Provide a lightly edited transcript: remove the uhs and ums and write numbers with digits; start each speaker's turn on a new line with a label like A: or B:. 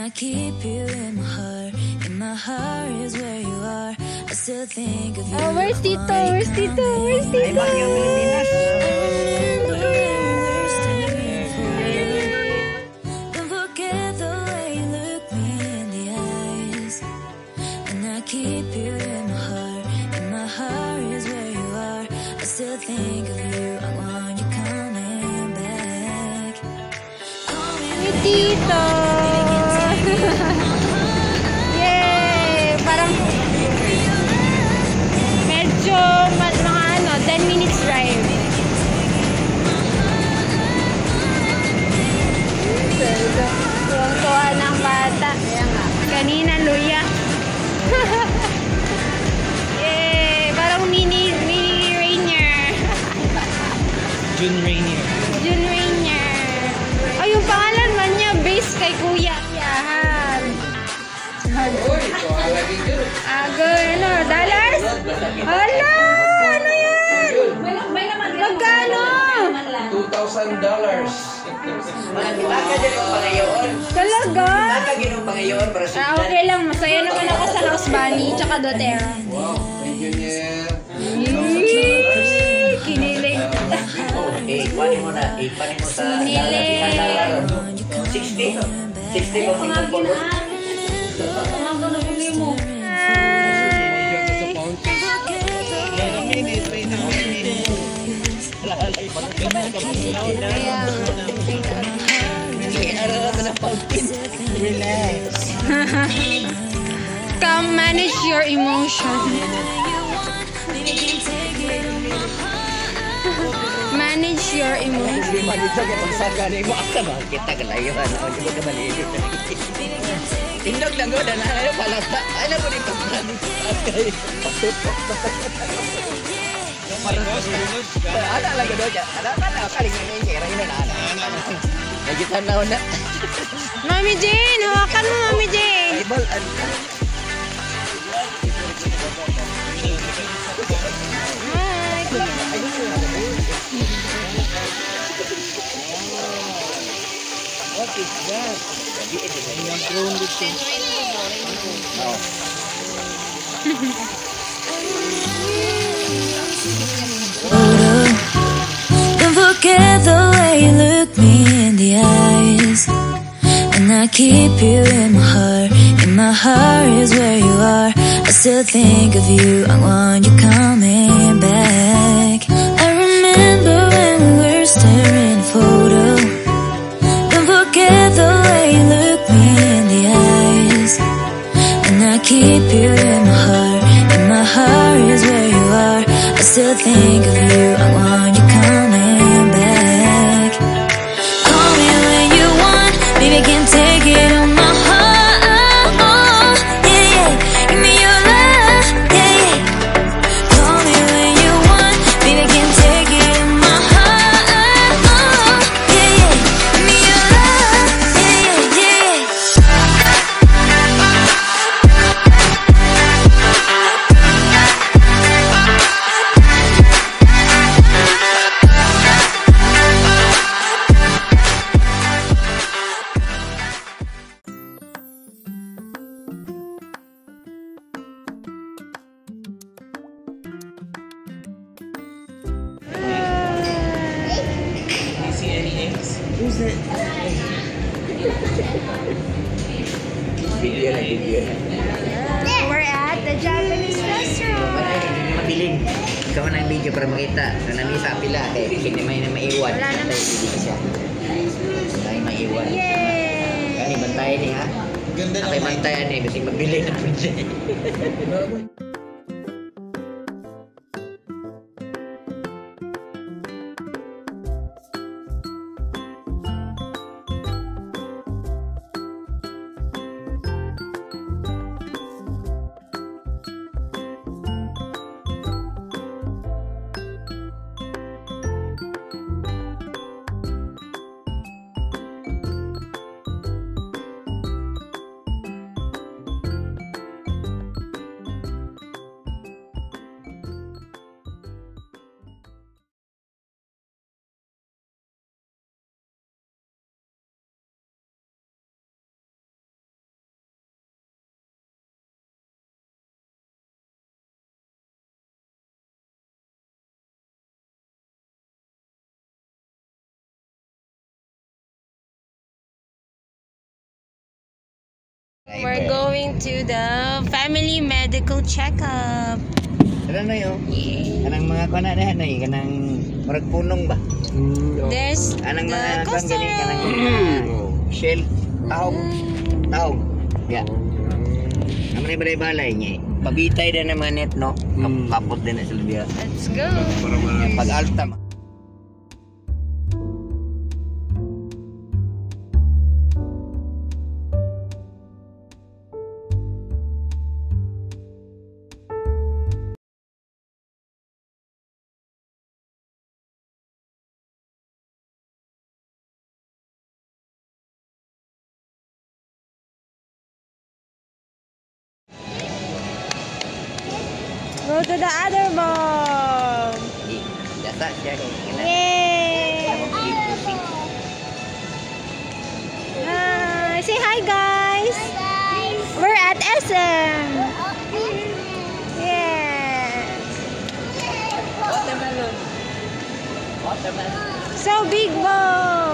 A: I keep you in my heart is where you are. I still think of you.
B: Oh, where's Tito? Where's Tito? Where's Tito?
A: Don't forget the way you look me in the eyes. And I keep you in my heart is where you are. I still think of you. I want you coming back. Call me
B: Hey, Tito! Yay! Parang medyo mga 10 minutes drive. Tuwang-tuwa ng bata. Kanina, luya. Yay! Parang mini Rainier.
C: June Rainier.
B: June Rainier. Ay, yung pangalan man niya, base kay Kuya. Yahan. Ano? Dollars? Hala! Ano yan? Magkano?
D: $2,000.
B: Talaga?
D: Para sa
B: Okay lang. Masaya naman ako sa House Bunny tsaka Dotera.
D: wow, engineer.
B: Kinilig.
E: Panin mo na. Panin mo sa...
B: Kinilig.
E: 60. 60 mo sa polo.
C: Relax.
B: Come manage your emotion. Manage your emotion.
E: Hindi malito ka pagsaka na mo asa ba? Kita ka layuan. O, di ba ka malito? Tindog lang ko. Dala na yung palata. Ay na po dito. Ada lagi doja. Ada kaling ini kira ini na. Lagi tanaw na.
B: Mami Jane, hawakan mo, Mami Jane.
E: Ibal
C: What is that? Yung drone dito.
A: Don't forget the way you look me in the eyes. And I keep you in my heart is where you are. I still think of you. I want you coming back. I remember when we were staring at a photo. Don't forget the way you look me in the eyes. And I keep you in my heart is where you are. I still think of you. I want you coming back. Call me when you want. Baby, I can take it on my heart. Yeah, yeah. Give me your love. Yeah, yeah. Call me when you want. Baby, I can take it on my heart. Yeah, yeah. Give me your love. Yeah, yeah,
C: You see any eggs? Who's it?
E: video na.
B: We're at the Japanese restaurant.
E: Mabiling. Ikaw na ang video para makita. Na nami sa pila. Hindi may na maiwan.
B: Wala na.
E: Hindi ka siya. May maiwan.
B: Yay!
E: Kani bantayan ni ha.
C: Ganda
E: Akay
C: naman.
E: bantayan ni. Kasi mabili na po siya.
B: We're going to the family medical checkup.
E: Ano na yun? Kanang mga kuna na yan eh. Kanang marag punong ba?
B: There's
E: Anang
B: the
E: mga kwan
B: customer.
E: gani. Kanang shell. Tahong. Tahong. Ya. Naman ay balay-balay niya eh. Pabitay na naman net no? Kapot din na sila biya.
B: Let's go.
E: Pag-alta.
B: Go to the other mall.
E: Dasa siya kay
B: Yay! Hi! Say hi, guys! We're at SM! Yes!
E: Watermelon. Watermelon.
B: So big ball!